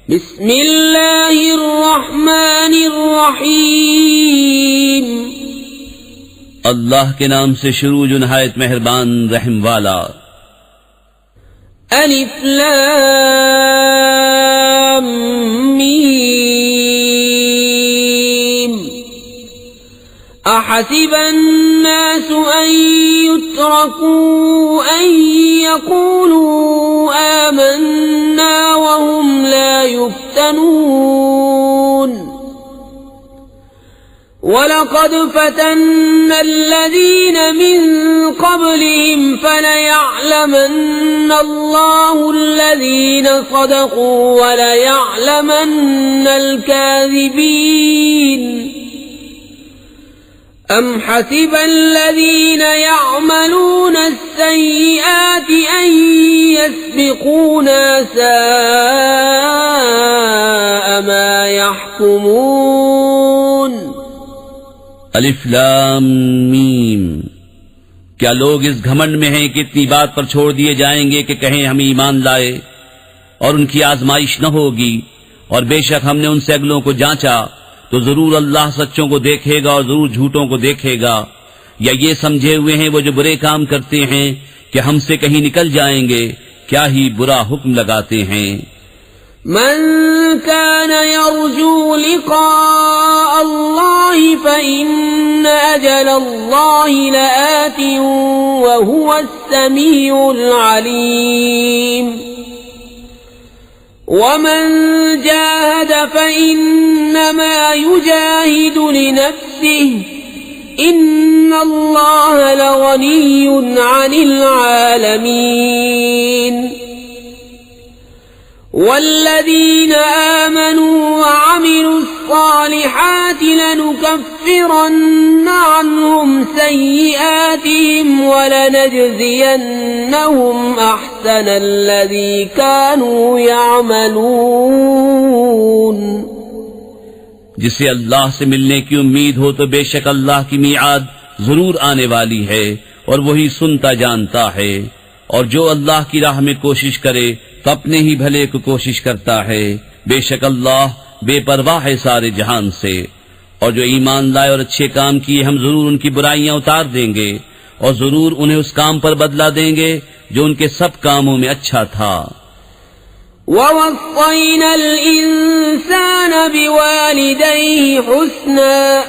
बिस्मिल्लाहिर्रहमानिर्रहीम। अल्लाह के नाम से शुरू जो नहायत मेहरबान रहम वाला। अलिफ लाम मीम। अहसिबन नासु अन युत्रकू अन यक़ूलू आमन्ना वहुम ला युफ्तनून। वलक़द फ़तन्ना अल्लज़ीन मिन क़ब्लिहिम फ़लयअलमन्ना अल्लाहु अल्लज़ीन सदक़ू वलयअलमन्ना अल-काज़िबीन। अम हसिब अल्लज़ीन यअमलूना अस्सय्यिआति अन यस्बिक़ूना साअ मा यहकुमून। अलिफ लाम मीम। क्या लोग इस घमंड में हैं कि इतनी बात पर छोड़ दिए जाएंगे कि कहें हम ईमान लाए और उनकी आजमाइश न होगी, और बेशक हमने उनसे अगलों को जांचा तो जरूर अल्लाह सच्चों को देखेगा और जरूर झूठों को देखेगा। या ये समझे हुए हैं वो जो बुरे काम करते हैं कि हमसे कहीं निकल जाएंगे, क्या ही बुरा हुक्म लगाते हैं। मन कान यरजू लिक़ाअ अल्लाहि फ़इन्न अजल अल्लाहि लआतिन व हुवा अस्समीउल अलीम। वमन जाहद फ़इन्नमा युजाहिदु लिनफ्सिहि इन्नल्लाह लग़निय्युन अनिल आलमीन। वल्लज़ीन आमनू वअमिलुस सालिहाति लनुकफ्फिरन्न अन्हुम सय्यिआतिहिम वलनजज़ियन्नहुम अहसनल्लज़ी कानू यअमलून। जिसे अल्लाह से मिलने की उम्मीद हो तो बेशक अल्लाह की मियाद जरूर आने वाली है और वही सुनता जानता है। और जो अल्लाह की राह में कोशिश करे तो अपने ही भले को कोशिश करता है। बेशक अल्लाह बेपरवाह है सारे जहान से। और जो ईमान लाए और अच्छे काम किए हम जरूर उनकी बुराइयां उतार देंगे और जरूर उन्हें उस काम पर बदला देंगे जो उनके सब कामों में अच्छा था। ववस्सैनल इंसान बिवालिदैहि हुस्ना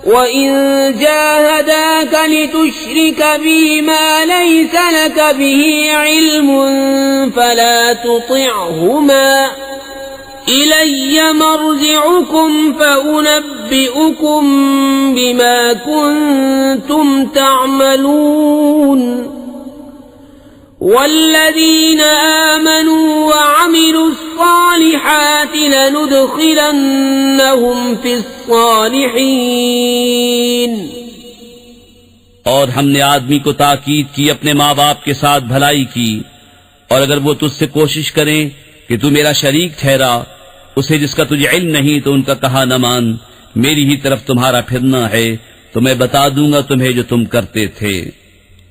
वइन जाहदाक लितुश्रिक बी मा लैसा लक बिही इल्मुन फला तुतिअहुमा इलय्य मर्जिउकुम फउनब्बिउकुम बिमा कुन्तुम तअमलून। वल्लज़ीन आमनू वअमिलुस सालिहाति लनुदखिलन्नहुम फिस्सालिहीन। और हमने आदमी को ताकीद की अपने माँ बाप के साथ भलाई की, और अगर वो तुझसे कोशिश करें कि तू मेरा शरीक ठहरा उसे जिसका तुझे इल्म नहीं तो उनका कहा न मान, मेरी ही तरफ तुम्हारा फिरना है तो मैं बता दूंगा तुम्हें जो तुम करते थे।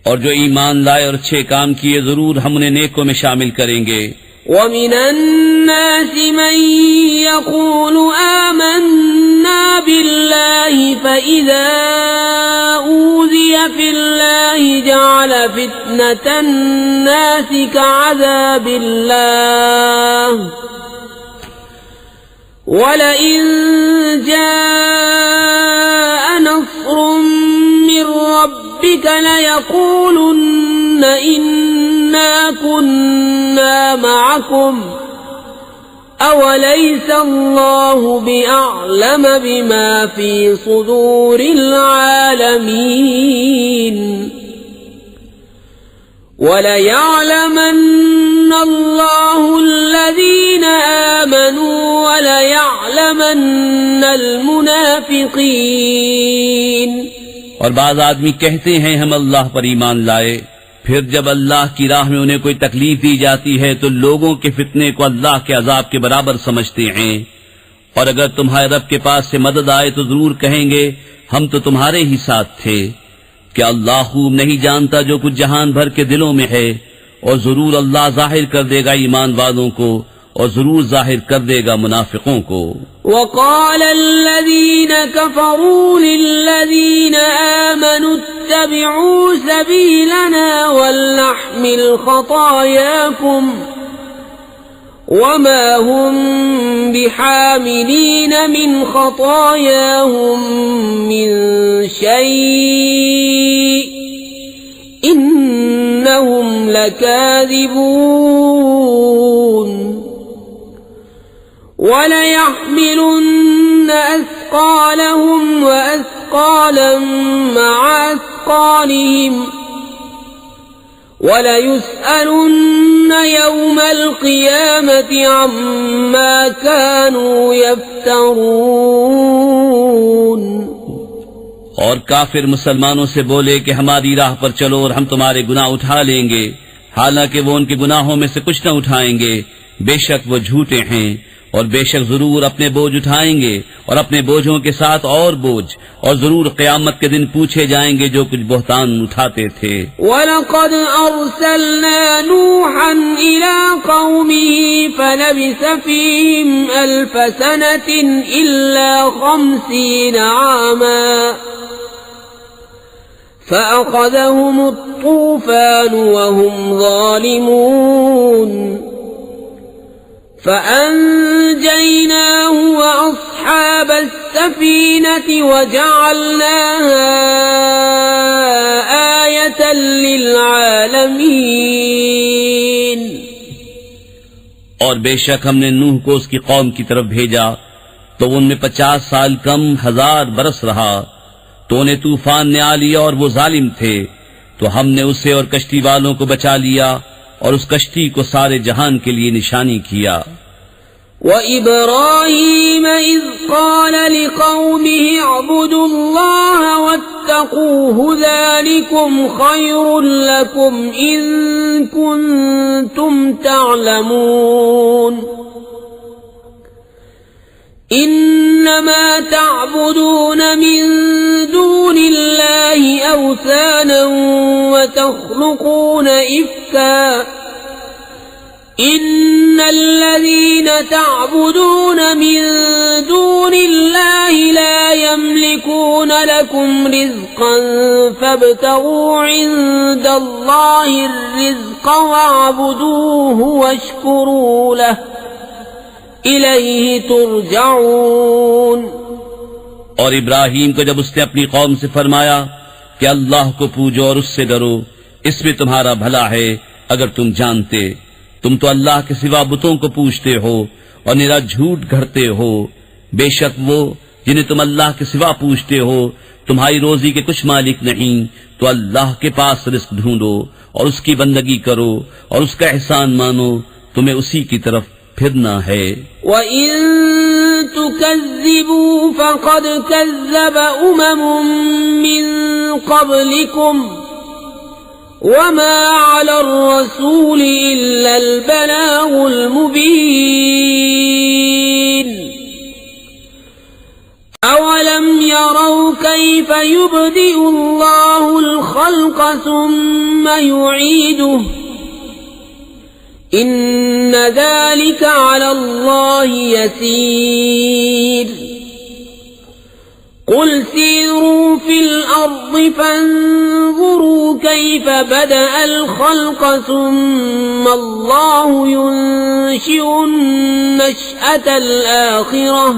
और जो ईमान लाए और अच्छे काम किए जरूर हम उन्हें नेकों में शामिल करेंगे। वमिनन नासि मन यक़ूलु आमन्ना बिल्लाहि फ़इज़ा ऊज़िया फ़िल्लाहि जअल फ़ित्नतन नासि कअज़ाबिल्लाह वलइन जाअ नस्रुम मिन रब्बिक लयक़ूलुन्न इन्ना कुन्ना मअकुम अवलैसा अल्लाहु बिअअलम बिमा फ़ी सुदूरिल आलमीन। वलयअलमन्न अल्लाहु अल्लज़ीन आमनू वलयअलमन्नल मुनाफ़िक़ीन। और बाज़ आदमी कहते हैं हम अल्लाह पर ईमान लाए, फिर जब अल्लाह की राह में उन्हें कोई तकलीफ दी जाती है तो लोगों के फितने को अल्लाह के अजाब के बराबर समझते हैं। और अगर तुम्हारे रब के पास से मदद आए तो जरूर कहेंगे हम तो तुम्हारे ही साथ थे। क्या अल्लाह खूब नहीं जानता जो कुछ जहान भर के दिलों में है, और जरूर अल्लाह जाहिर कर देगा ईमान वालों को और जरूर जाहिर कर देगा मुनाफिकों को। وقال الذين كفروا للذين آمنوا اتبعوا سبيلنا ولنحمل خطاياكم وما هم بحاملين من خطاياهم من شيء إنهم لكاذبون وليحملن أثقالهم وأثقالا مع أثقالهم وليسألن يوم القيامة عما كانوا يفترون। और काफिर मुसलमानों से बोले कि हमारी राह पर चलो और हम तुम्हारे गुनाह उठा लेंगे, हालांकि वो उनके गुनाहों में से कुछ न उठाएंगे। बेशक वो झूठे हैं और बेशक जरूर अपने बोझ उठाएंगे और अपने बोझों के साथ और बोझ, और जरूर क़यामत के दिन पूछे जाएंगे जो कुछ बहतान उठाते थे। वलक़द अर्सलना नूहन इला क़ौमिही फलबिस फ़ीहिम अल्फ़ सनतिन इल्ला 50 आमा फ़अख़ज़हुम अत्तूफ़ान वहुम ज़ालिमून فأنجيناه وأصحاب السفينة وجعلناها آية للعالمين। और बेशक हमने नूह को उसकी कौम की तरफ भेजा तो उनमें 50 साल कम 1000 बरस रहा, तो उन्हें तूफान ने आ लिया और वो जालिम थे, तो हमने उसे और कश्ती वालों को बचा लिया और उस कश्ती को सारे जहान के लिए निशानी किया। وإبراهيم إذ قال لقومه اعبدوا الله واتقوه ذلكم خير لكم إن كنتم تعلمون إنما تعبدون من دون الله أوثانا وتخلقون إفكا إن الذين تعبدون من دون الله لا يملكون لكم رزقا فابتغوا عند الله الرزق واعبدوه واشكروا له इलैहि तुरजाऊन। और इब्राहीम को जब उसने अपनी कौम से फरमाया कि अल्लाह को पूजो और उससे डरो, इसमें तुम्हारा भला है अगर तुम जानते। तुम तो अल्लाह के सिवा बुतों को पूजते हो और निरा झूठ घड़ते हो। बेशक वो जिन्हें तुम अल्लाह के सिवा पूजते हो तुम्हारी रोजी के कुछ मालिक नहीं, तो अल्लाह के पास रिस्क ढूंढो और उसकी बंदगी करो और उसका एहसान मानो, तुम्हें उसी की तरफ फिरना है। वइन तुकज़्ज़िबू फ़क़द कज़्ज़ब उममुम मिन क़ब्लिकुम वमा अला रसूल इल्ला अल बलागुल मुबीन। अवलम यरौ कैफ़ युबदिउ अल्लाहुल ख़ल्क़ सुम्म युईदुहु إن ذلك على الله يسير। قل سيروا في الأرض فانظروا كيف بدأ الخلق ثم الله ينشئ النشأة الآخرة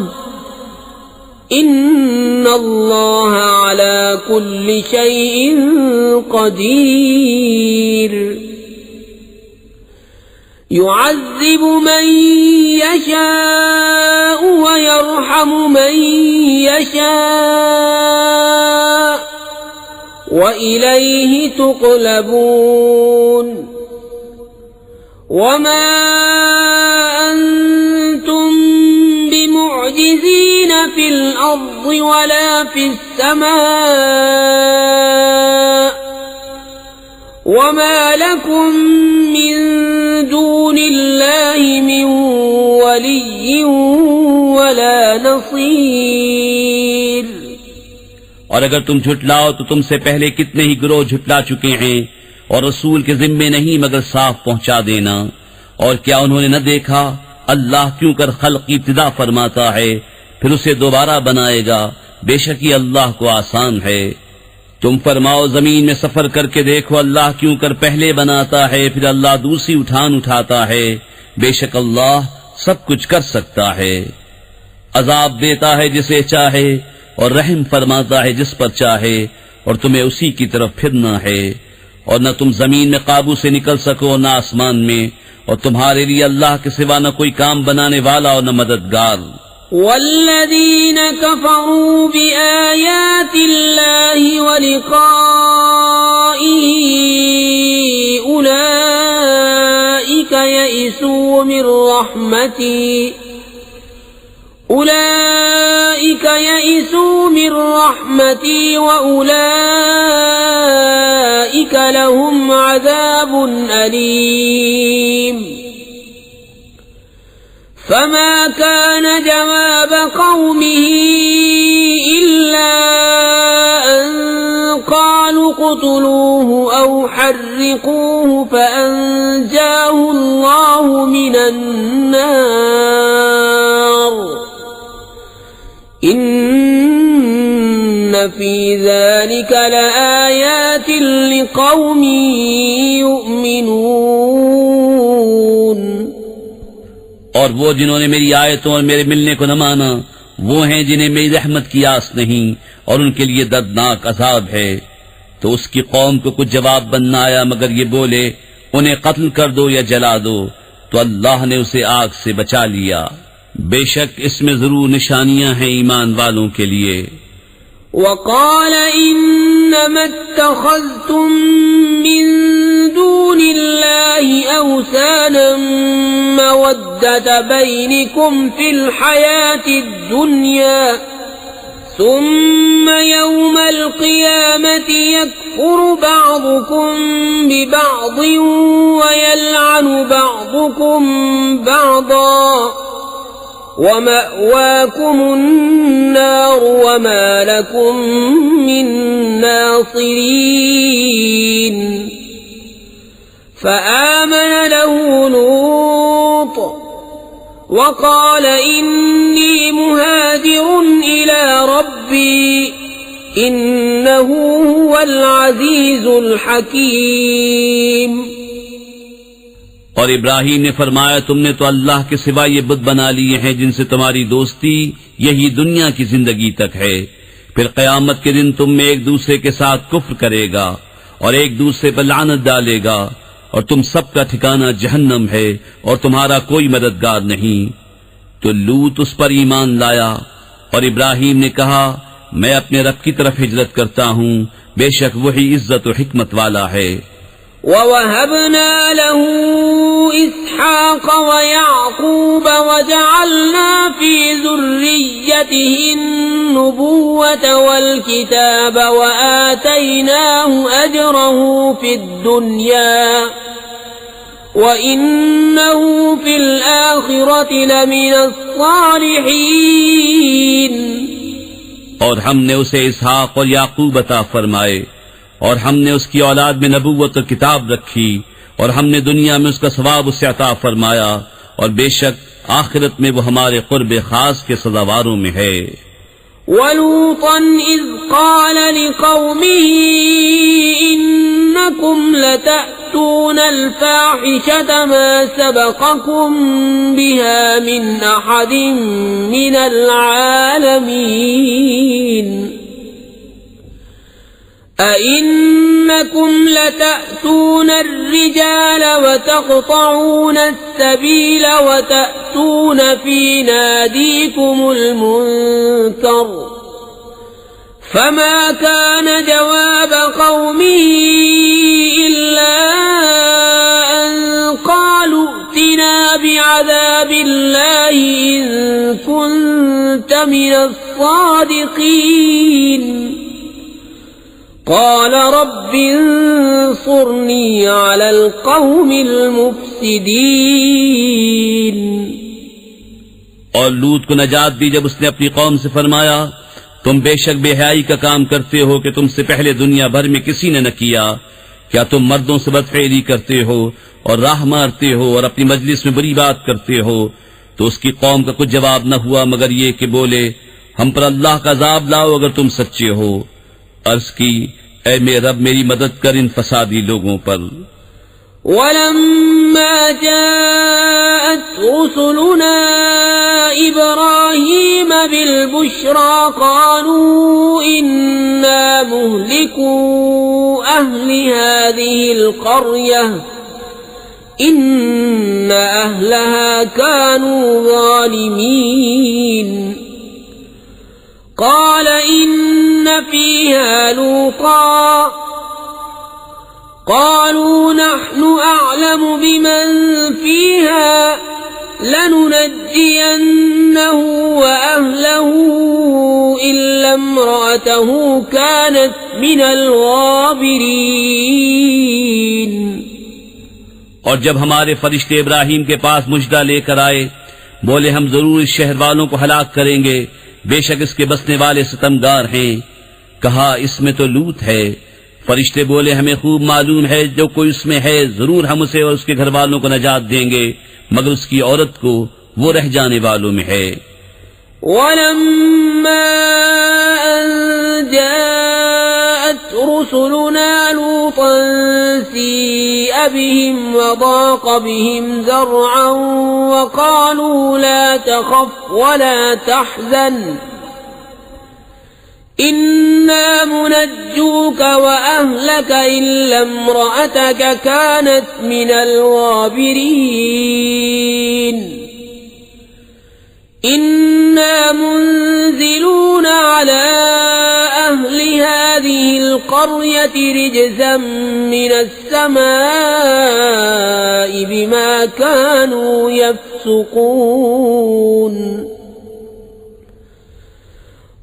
إن الله على كل شيء قدير। يعذب من يشاء ويرحم من يشاء وإليه تقلبون। وما أنتم بمعجزين في الأرض ولا في السماء وما لكم من دون الله من वली वला नसीर। और अगर तुम झुटलाओ तो तुमसे पहले कितने ही गिरोह झुटला चुके हैं, और रसूल के जिम्मे नहीं मगर साफ पहुंचा देना। और क्या उन्होंने न देखा अल्लाह क्यों कर खल्क की इब्तिदा फरमाता है फिर उसे दोबारा बनाएगा, बेशक ये अल्लाह को आसान है। तुम फरमाओ जमीन में सफर करके देखो, अल्लाह क्यों कर पहले बनाता है फिर अल्लाह दूसरी उठान उठाता है, बेशक अल्लाह सब कुछ कर सकता है। अजाब देता है जिसे चाहे और रहम फरमाता है जिस पर चाहे, और तुम्हें उसी की तरफ फिरना है। और न तुम जमीन में काबू से निकल सको न आसमान में, और तुम्हारे लिए अल्लाह के सिवा न कोई काम बनाने वाला और न मददगार। वल्लज़ीन कफ़रू बिआयातिल्लाहि व लिक़ाइही उलाइका यइसू मिन रहमती व उलाइका लहुम अज़ाबुन अलीम। फमा कान जवाब कौमिही इल्ला अन क़ालू क़ुतलूहु औ हर्रिक़ूहु फ़अंजाहु अल्लाहु मिनन नार। इन्न फ़ी ज़ालिका लआयातिन लिक़ौमिन युमिनून। और वो जिन्होंने मेरी आयतों और मेरे मिलने को न माना वो हैं जिन्हें मेरी रहमत की आस नहीं, और उनके लिए दर्दनाक अजाब है। तो उसकी कौम को कुछ जवाब बनना आया मगर ये बोले उन्हें कत्ल कर दो या जला दो, तो अल्लाह ने उसे आग से बचा लिया। बेशक इसमें जरूर निशानियां हैं ईमान वालों के लिए। वक़ाल इन्नमा इत्तख़ज़्तुम मिन दूनिल्लाहि औसानम मवद्दत बैनिकुम फिल हयातिद दुनिया सुम्मा यौमल क़ियामति यकफ़ुरु बअदुकुम बिबअदिन व यलअनु बअदुकुम बअदा वमअवाकुमुन नार वमा लकुम मिन नासिरीन। फ़आमन लहु लूत वक़ाल इन्नी मुहाजिरुन इला रब्बी इन्नहु हुवल अज़ीज़ुल हकीम। और इब्राहीम ने फरमाया तुमने तो अल्लाह के सिवा ये बुत बना लिए हैं जिनसे तुम्हारी दोस्ती यही दुनिया की जिंदगी तक है, फिर क़यामत के दिन तुम में एक दूसरे के साथ कुफ्र करेगा और एक दूसरे पर लानत डालेगा, और तुम सबका ठिकाना जहन्नम है और तुम्हारा कोई मददगार नहीं। तो लूत उस पर ईमान लाया और इब्राहीम ने कहा मैं अपने रब की तरफ हिजरत करता हूँ, बेशक वही इज्जत और हिकमत वाला है। ववहबना लहू इसहाक़ व याक़ूब वजअलना फी ज़ुर्रिय्यतिहि अन्नुबुव्वत वल किताब व आतैनाहु अजरहु फिद दुनिया व इन्नहु फिल आखिरति लमिनस सालिहीन। और हमने उसे इसहाक़ और याकूब अता फरमाए, और हमने उसकी औलाद में नबूवत और किताब रखी, और हमने दुनिया में उसका सवाब उसे अता फरमाया, और बेशक आखिरत में वो हमारे क़ुर्ब खास के सदावारों में है। वलूतन इज़ क़ाल लिक़ौमिही इन्नकुम लतअतूनल फ़ाहिशत मा सबक़कुम बिहा मिन अहदिन मिनल आलमीन। अइन्नकुम लतअतून अर्रिजाल वतक़तऊन अस्सबील वतअतून फी नादीकुमुल मुनकर। फमा कान जवाब क़ौमिही इल्ला अन क़ालू इतिना बिअज़ाबिल्लाहि इन कुन्त मिनस सादिक़ीन। क़ाल रब्बि अंसुरनी अलल क़ौमिल मुफ़्सिदीन। और लूत को नजात दी जब उसने अपनी कौम से फरमाया तुम बेशक बेहयाई का काम करते हो कि तुमसे पहले दुनिया भर में किसी ने न किया। क्या तुम मर्दों से बदफेली करते हो और राह मारते हो और अपनी मजलिस में बुरी बात करते हो, तो उसकी कौम का कुछ जवाब न हुआ मगर ये कि बोले, हम पर अल्लाह का अज़ाब लाओ अगर तुम सच्चे हो। अर्ज की, ऐ मेरे रब, मेरी मदद कर इन फसादी लोगों पर। वलम्मा जाअत रुसुलुना इब्राहीम बिलबुश्रा क़ालू इन्ना मुहलिकू अहलि हाज़िहिल क़र्यह इन्न अहलहा कानू ज़ालिमीन। क़ाल इन्न फ़ीहा लूता क़ालू नहनु अअलमु बिमन फ़ीहा लनुनज्जियन्नहु व अहलहु इल्ला इम्रअतहु कानत मिनल गाबिरीन। और जब हमारे फरिश्ते इब्राहीम के पास मुजदा लेकर आए, बोले, हम जरूर इस शहर वालों को हलाक करेंगे, बेशक इसके बसने वाले सितमगार हैं। कहा, इसमें तो लूत है। फरिश्ते बोले, हमें खूब मालूम है जो कोई उसमें है, जरूर हम उसे और उसके घर वालों को नजात देंगे, मगर उसकी औरत को वो रह जाने वालों में है। वलम्मा अन जाअत रुसुलुना लूतन सीअ बिहिम वदाक़ बिहिम ज़रअन वक़ालू ला तख़फ़ वला तहज़न इन्ना मुनज्जूक व अहलक इल्ला इम्रअतक कानत मिनल गाबिरीन। इन्ना मुंज़िलून अला अहलि हाज़िहिल क़र्यति रिज्ज़न मिनस समाइ बिमा कानू यफ़्सुक़ून।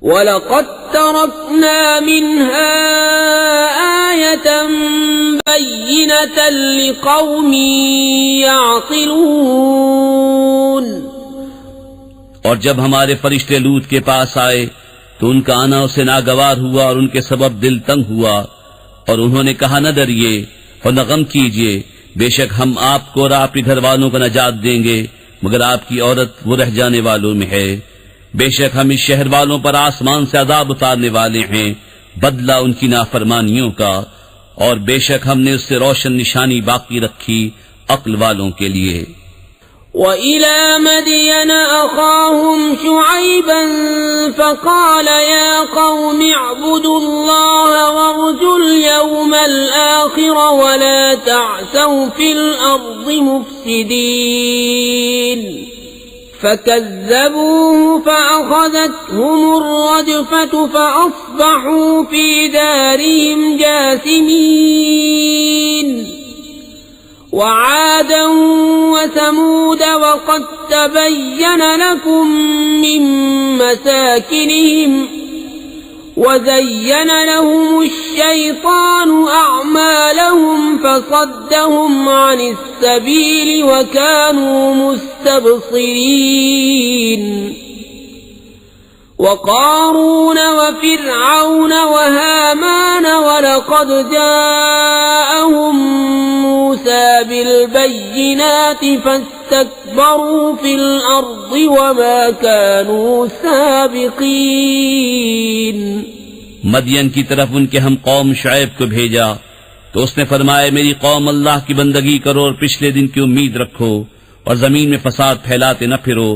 वलक़द तरक्ना मिन्हा आयतन बय्यिनतन लिक़ौमिन यअक़िलून। और जब हमारे फरिश्ते लूत के पास आए तो उनका आना उसे नागवार हुआ और उनके सबब दिल तंग हुआ, और उन्होंने कहा, न डरिए और न गम कीजिए, बेशक हम आपको और आपके घर वालों को नजात देंगे, मगर आपकी औरत वो रह जाने वालों में है। बेशक हम इस शहर वालों पर आसमान से अज़ाब उतारने वाले हैं, बदला उनकी नाफरमानियों का, और बेशक हमने उससे रोशन निशानी बाकी रखी अक्ल वालों के लिए। वइला मदयन अख़ाहुम शुअयबन फ़क़ाल या क़ौमि अअ्बुदुल्लाह वअर्जुल यौमल आख़िर वला तअसौ फ़िल अर्ज़ि मुफ़्सिदीन। फकज़्ज़बूहु फ़अख़ज़तहुम अर्रजफ़तु फ़अصبحوا फ़ी दारिहिम जासिमीन। वआदा वसमूद वक़द तबय्यन लकुम मिन मसाकिनिहिम वज़य्यन लहुमुश्शैतानु अअमालहुम फसद्दहुम अनिस्सबील वकानू मुस्तबसिरीन। वक़ारून वफ़िरऔन वहामान वलक़द जाअहुम मूसा बिलबय्यिनात फस्तकबरू फ़िल अर्ज़ि वमा कानू साबिक़ीन। मदियन की तरफ उनके हम कौम शुएब को भेजा तो उसने फरमाया, मेरी कौम अल्लाह की बंदगी करो और पिछले दिन की उम्मीद रखो और जमीन में फसाद फैलाते न फिरो।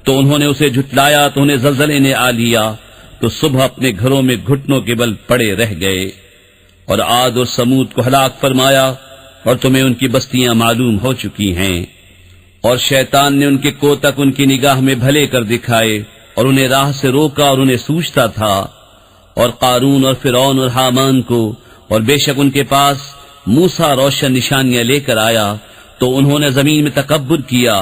तो उन्होंने उसे झुटलाया तो उन्हें ज़लज़ले ने आ लिया, तो सुबह अपने घरों में घुटनों के बल पड़े रह गए। और आद और समूद को हलाक फरमाया, और तुम्हें उनकी बस्तियां मालूम हो चुकी हैं। और शैतान ने उनके कोतक उनकी निगाह में भले कर दिखाए और उन्हें राह से रोका और उन्हें सूझता था। और कारून और फिरौन और हामान को, और बेशक उनके पास मूसा रोशन निशानियां लेकर आया, तो उन्होंने जमीन में तकब्बुर किया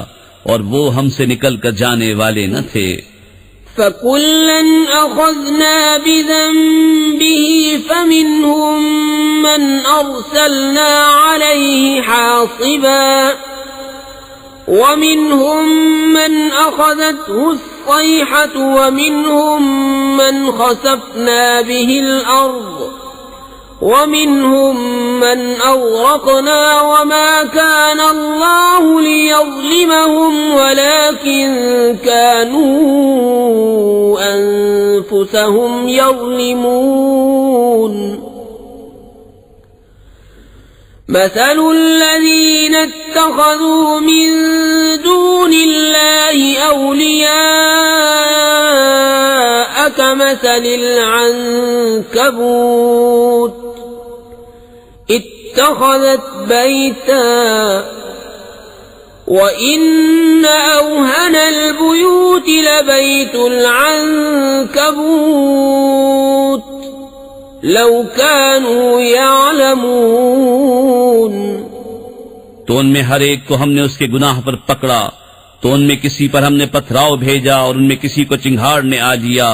और वो हमसे निकल कर जाने वाले न थे। फकुल्लन अख़ज़ना बिज़न्बिही फमिन्हुम मन अरसलना अलैहि हासिबा वमिन्हुम मन अख़ज़तहु अस्सैहतु वमिन्हुम मन ख़सफ़ना बिहिल अर्ज़ वमिन्हुम मन अग़रक़ना वमा कान अल्लाहु लियज़्लिमहुम वलाकिन ولكن كانوا أنفسهم يظلمون مثل الذين اتخذوا من دون الله أولياء كمثل العنكبوت اتخذت بيتا وإن أوهن البيوت لبيت العنكبوت لو كانوا يعلمون तो उनमें हर एक को हमने उसके गुनाह पर पकड़ा, तो उनमें किसी पर हमने पथराव भेजा और उनमें किसी को चिंगाड़ ने आ दिया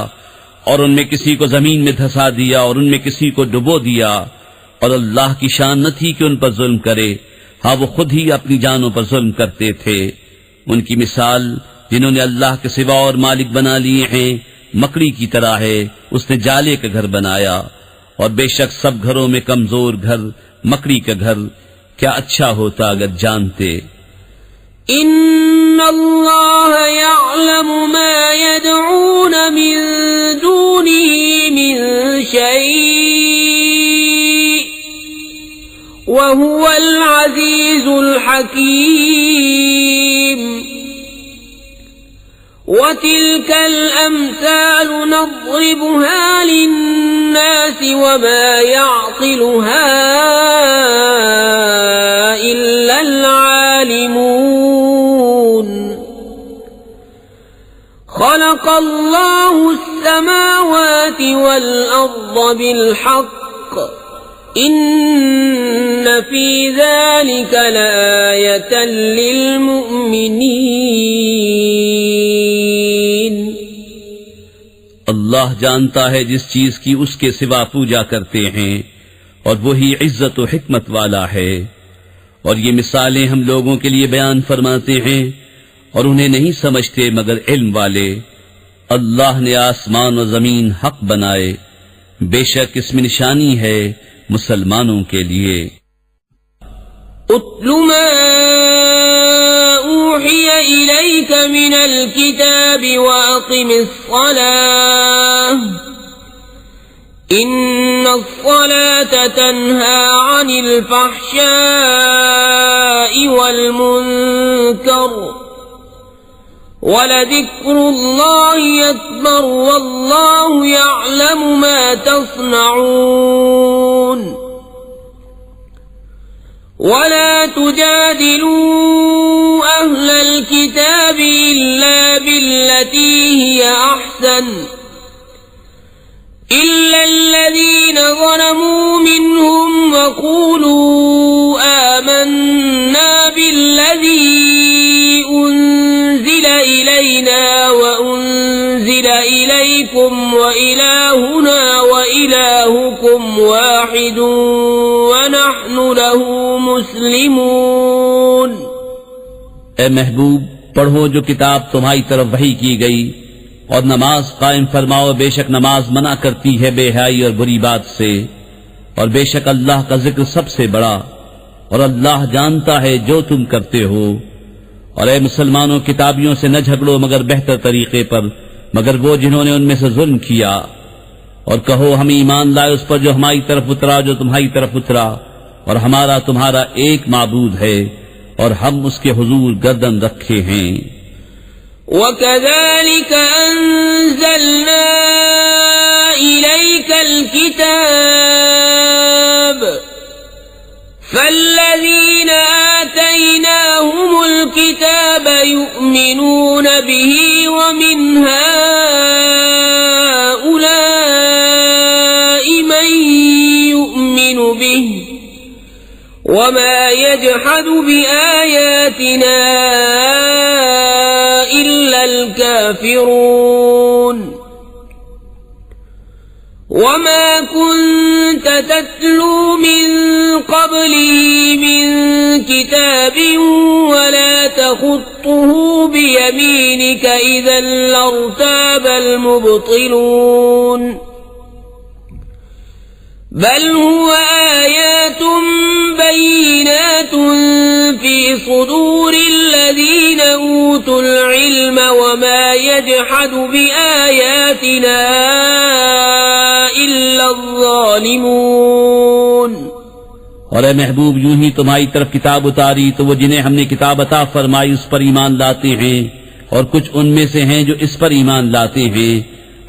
और उनमें किसी को जमीन में धंसा दिया और उनमें किसी को डुबो दिया। और अल्लाह की शान न थी कि उन पर जुल्म करे, हाँ वो खुद ही अपनी जानों पर जुल्म करते थे। उनकी मिसाल जिन्होंने अल्लाह के सिवा और मालिक बना लिए हैं मकड़ी की तरह है, उसने जाले का घर बनाया, और बेशक सब घरों में कमजोर घर मकड़ी का घर। क्या अच्छा होता अगर जानते। इन्नल्लाह यअलमु मा यदऊन मिन दूनिही मिन शै' व हुवल अज़ीज़ुल हकीम वतिल्कल अम्साल नضربها लिन्नास वमा यअक़िलुहा इल्लल आलिमून खलक़ल्लाहु अस्समावाति वल अर्ज़ बिलहक़्क़ इन्न फी ज़ालिका लआयतन लिलमुअ्मिनीन। अल्लाह जानता है जिस चीज की उसके सिवा पूजा करते हैं, और वही इज्जत और हिकमत वाला है। और ये मिसालें हम लोगों के लिए बयान फरमाते हैं और उन्हें नहीं समझते मगर इल्म वाले। अल्लाह ने आसमान और जमीन हक बनाए, बेशक इसमें निशानी है मुसलमानों के लिए। उत्लु मा ऊहिय इलैक मिनल किताबि व अक़िमिस सलाह इन्नस्सलात तन्हा अनिल फ़हशाइ वल मुनकर वलज़िक्रुल्लाहि अकबर वल्लाहु यअलमु मा तस्नऊन। वला तुजादिलू अहलल किताबि इल्ला बिल्लती हिय अहसन इल्लल्लज़ीन ज़लमू मिनहुम वक़ूलू आमन्ना बिल्लज़ी उन्ज़िल इलैना व उन्ज़िल इलैकुम व इलाहुना व इलाहुकुम वाहिदुन व नहनु लहू मुस्लिमून। ए महबूब, पढ़ो जो किताब तुम्हारी तरफ वही की गई और नमाज कायम फरमाओ, बेशक नमाज मना करती है बेहयाई और बुरी बात से, और बेशक अल्लाह का जिक्र सबसे बड़ा, और अल्लाह जानता है जो तुम करते हो। और ए मुसलमानों, किताबियों से न झगड़ो मगर बेहतर तरीके पर, मगर वो जिन्होंने उनमें से जुल्म किया। और कहो हम ईमान लाए उस पर जो हमारी तरफ उतरा, जो तुम्हारी तरफ उतरा, और हमारा तुम्हारा एक माबूद है, और हम उसके हुजूर गर्दन रखे हैं। वकज़ालिक अंज़लना इलैकल किताब फल्लज़ीन आतैनाहुमुल किताब युमिनून बिही व मिन हाउलाइ मन युमिनु बिही वमा यजहदु बिआयातिना इल्लल काफिरून। वमा कुन्त तत्लू मिन क़ब्लिही मिन किताबिन वला तख़ुत्तुहु बियमीनिक इज़न लर्ताबल मुब्तिलून। बल हुव आयातुन بينات في صدور الذين أوتوا العلم وما يجحد بآياتنا إلا الظالمون। और ए महबूब, यूं ही तुम्हारी तरफ किताब उतारी तो वो जिन्हें हमने किताब अता फरमाई उस पर ईमान लाते हैं, और कुछ उनमें से हैं जो इस पर ईमान लाते हैं,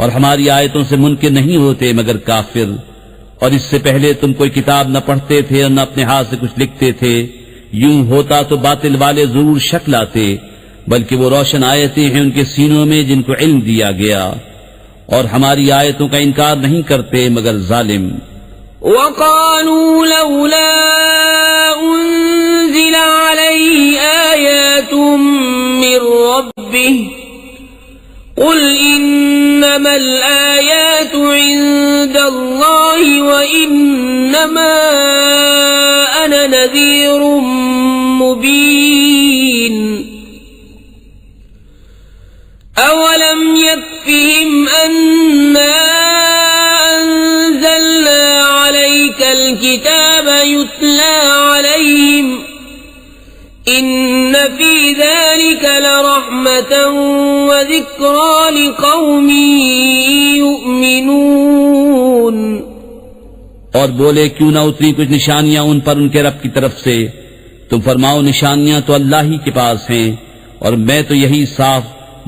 और हमारी आयतों से मुनकिर नहीं होते मगर काफिर। और इससे पहले तुम कोई किताब न पढ़ते थे और न अपने हाथ से कुछ लिखते थे। यूं होता तो बातिल वाले जरूर शक लाते, बल्कि वो रोशन आयतें हैं उनके सीनों में जिनको इल्म दिया गया, और हमारी आयतों का इनकार नहीं करते मगर जालिम। وقالوا لولا أنزل عليه آيات من ربه قل إنما الآيات عند الله وإنما أنا نذير مبين أولم يكفهم أنا أنزلنا عليك الكتاب يتلى عليهم إن في ذلك لرحمة وذكرى لقوم يؤمنون। और बोले क्यों न उतरी कुछ निशानियां उन पर उनके रब की तरफ से। तुम फरमाओ निशानियां तो अल्लाह ही के पास हैं, और मैं तो यही साफ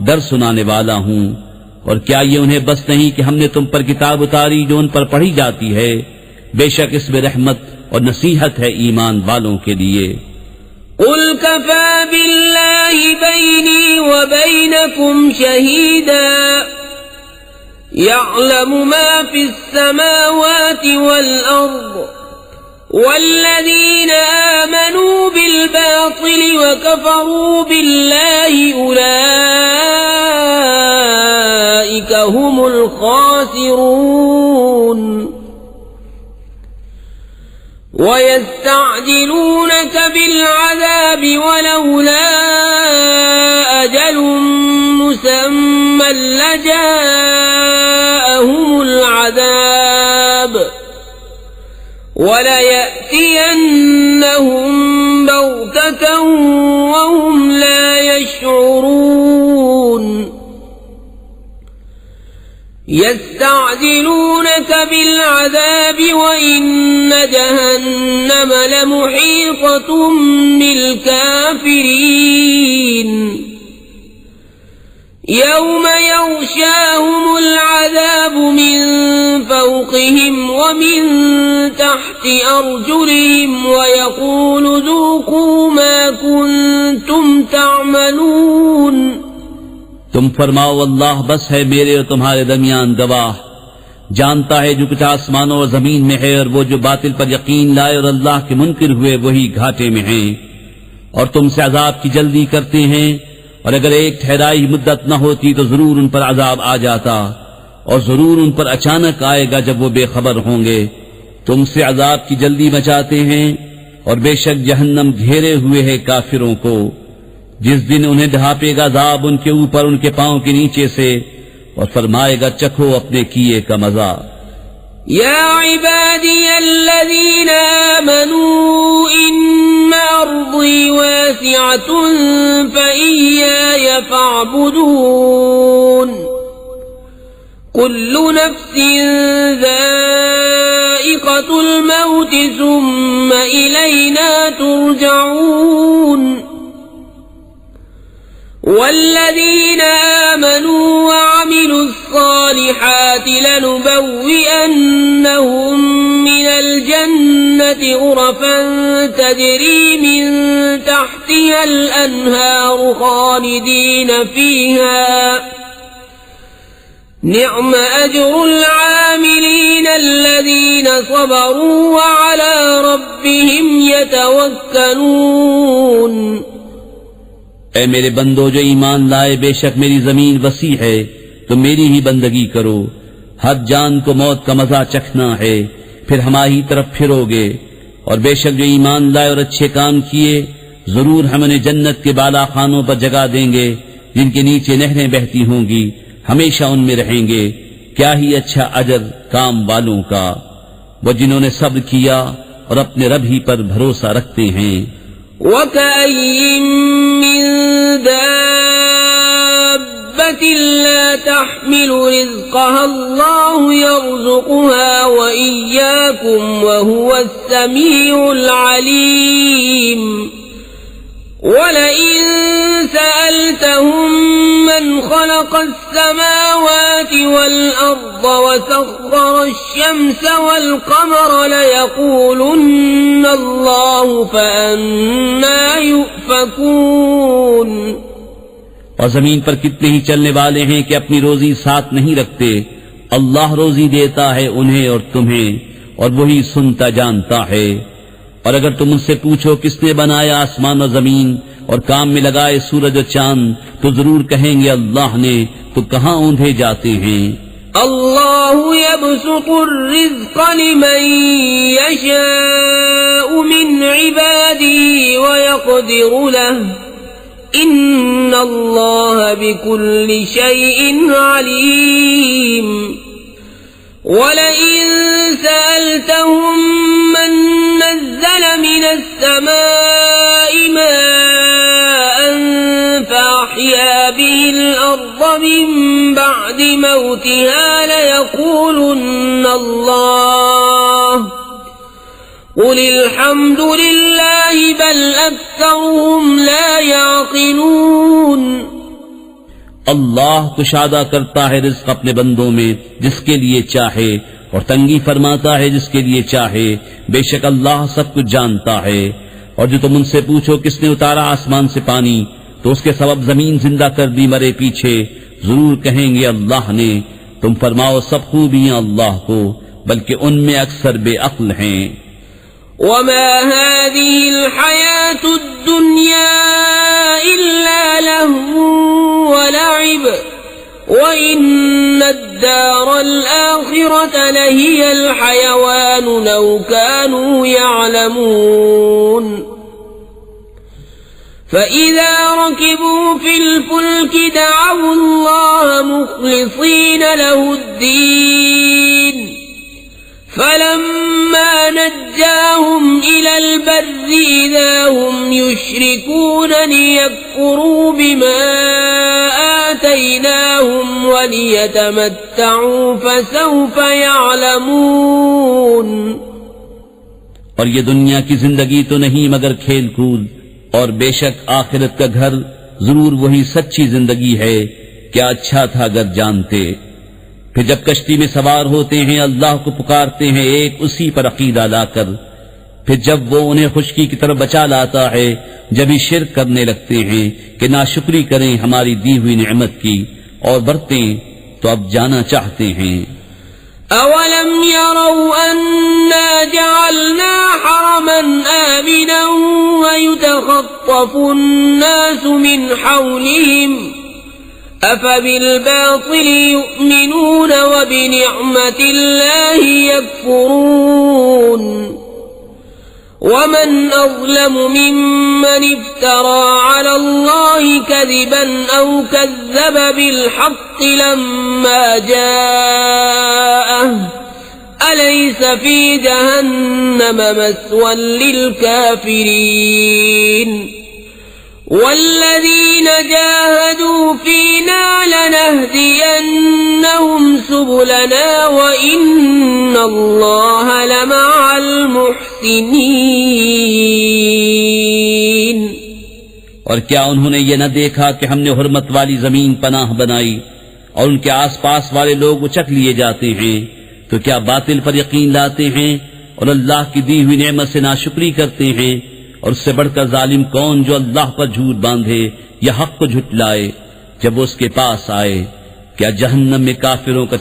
दर सुनाने वाला हूँ। और क्या ये उन्हें बस नहीं कि हमने तुम पर किताब उतारी जो उन पर पढ़ी जाती है। बेशक इसमें रहमत और नसीहत है ईमान वालों के लिए। قل كفى بالله بيني وبينكم شهيدا يعلم ما في السماوات والأرض والذين آمنوا بالباطل وكفروا بالله أولئك هم الخاسرون ويستعجلونك بالعذاب ولولا أجل مسمى لجاءهم العذاب وليأتينهم بغتة وهم لا يشعرون يستعجلونك بالعذاب وإن جهنم لمحيطة بالكافرين يوم يغشاهم العذاب من فوقهم ومن تحت أرجلهم ويقول ذوقوا ما كنتم تعملون। तुम फरमाओ अल्लाह बस है मेरे और तुम्हारे दरमियान गवाह, जानता है जो कुछ आसमानों और जमीन में है, और वो जो बातिल पर यकीन लाए और अल्लाह के मुनकिर हुए वही घाटे में हैं। और तुमसे अजाब की जल्दी करते हैं, और अगर एक ठहराई मुद्दत न होती तो जरूर उन पर अजाब आ जाता, और जरूर उन पर अचानक आएगा जब वो बेखबर होंगे। तुमसे अजाब की जल्दी मचाते हैं, और बेशक जहन्नम घेरे हुए है काफिरों को। जिस दिन उन्हें ढापेगा अजाब उनके ऊपर उनके पांव के नीचे से, और फरमाएगा चखो अपने किए का मजा। या इबादी अल्लज़ीना आमनू इन्न अर्ज़ी वासिअतुन फइय्याय फ़अबुदून कुल्लु नफ्सिन ज़ाइक़तुल मौत सुम्मा इलैना तुरजऊन। والذين آمنوا وعملوا الصالحات لنبوئنهم من الجنة غرفا تجري من تحتها الأنهار خالدين فيها نعم أجر العاملين الذين صبروا وعلى ربهم يتوكلون। ऐ मेरे बंदो जो ईमान लाए, बेशक मेरी जमीन वसी है, तो मेरी ही बंदगी करो। हर जान को मौत का मजा चखना है, फिर हमारी तरफ फिरोगे। और बेशक जो ईमान लाए और अच्छे काम किए, जरूर हम उन्हें जन्नत के बाला खानों पर जगह देंगे जिनके नीचे नहरें बहती होंगी, हमेशा उनमें रहेंगे। क्या ही अच्छा अजर काम वालों का। वो जिन्होंने सब्र किया और अपने रब ही पर भरोसा रखते हैं। وَكَأَيِّن مِّن دَابَّةٍ لَّا تَحْمِلُ رِزْقَهَا اللَّهُ يَرْزُقُهَا وَإِيَّاكُمْ وَهُوَ السَّمِيعُ الْعَلِيمُ وَلَئِن سَأَلْتَهُم مَّنْ خَلَقَ السَّمَاوَاتِ وَالْأَرْضَ وَسَخَّرَ الشَّمْسَ وَالْقَمَرَ لَيَقُولُنَّ اللَّهُ فَأَنَّىٰ يُؤْفَكُونَ। और जमीन पर कितने ही चलने वाले हैं कि अपनी रोजी साथ नहीं रखते। अल्लाह रोजी देता है उन्हें और तुम्हें, और वही सुनता जानता है। और अगर तुम उनसे पूछो किसने बनाया आसमान और जमीन और काम में लगाए सूरज और चांद, तो जरूर कहेंगे अल्लाह ने, तो कहाँ ऊंधे जाते हैं। अल्लाहु यबसुतुर रिज़्क़ लिमन यशाअ मिन इबादिही व यक़दिरु लहु इन्नल्लाह बिकुल्लि शैइन अलीम। वलइन सअल्तहुम मन नज़्ज़ल मिनस समाइ माअन फअह्या बिहिल अर्ज़ मिन बअदि मौतिहा लयक़ूलुन्ना अल्लाह क़ुलिल हम्दुलिल्लाहि बल अक्सरुहुम ला याक़िलून। अल्लाह कुशादा करता है रिज़्क़ अपने बंदों में जिसके लिए चाहे, और तंगी फरमाता है जिसके लिए चाहे। बेशक अल्लाह सब कुछ जानता है। और जो तुम उनसे पूछो किसने उतारा आसमान से पानी, तो उसके सबब जमीन जिंदा कर दी मरे पीछे, जरूर कहेंगे अल्लाह ने। तुम फरमाओ सब खूबियां अल्लाह को, बल्कि उनमें अक्सर बेअक्ल हैं। वमा हादिहिल हयातुद दुन्या इल्ला लहवुन व लइब व इन्नद दारल आखिरत लहियल हयवान लौ कानू यअलमून। फइज़ा रकिबू फिल फुल्कि दअवु अल्लाह मुखलिसीन लहुद्दीन फलम्मा नज्जाहुम इलल बर्रि इज़ा हुम युश्रिकून लियकफुरू बिमा आतैनाहुम वलियतमत्तऊ फसौफ यअलमून। और ये दुनिया की जिंदगी तो नहीं मगर खेल कूद, और बेशक आखिरत का घर जरूर वही सच्ची जिंदगी है। क्या अच्छा था अगर जानते। फिर जब कश्ती में सवार होते हैं अल्लाह को पुकारते हैं एक उसी पर अकीदा लाकर। फिर जब वो उन्हें खुशकी की तरफ बचा लाता है, जब ही शिर्क करने लगते हैं कि नाशुक्री करें हमारी दी हुई नेमत की और बरतें, तो अब जाना चाहते हैं। अवलम यरौ अन्ना जअलना हरमन आमिना व युतखत्तफु अन्नासु मिन हौलिहिम अफबिलबातिल युमिनून व बिनिअमतिल्लाहि यकफुरून। वमन अज़लमु मिम्मन इफ्तरा अला अल्लाहि कज़िबन औ कज़्ज़ब बिलहक़्क़ि लम्मा जाअह अलैस फी जहन्नम मस्वन लिलकाफिरीन। वल्लज़ीन जाहदू फ़ीना लनहदियन्नहुम सुबुलना व इन्नल्लाह लमअल मुहसिनीन। और क्या उन्होंने ये न देखा कि हमने हुर्मत वाली जमीन पनाह बनाई और उनके आसपास वाले लोग उचक लिए जाते हैं, तो क्या बातिल पर यकीन लाते हैं और अल्लाह की दी हुई नेमत से नाशुक्री करते हैं। और उससे बढ़कर जालिम कौन जो अल्लाह पर झूठ बांधे या हक को झुटलाए जब वो उसके पास आए। क्या जहन्नम में काफिरों का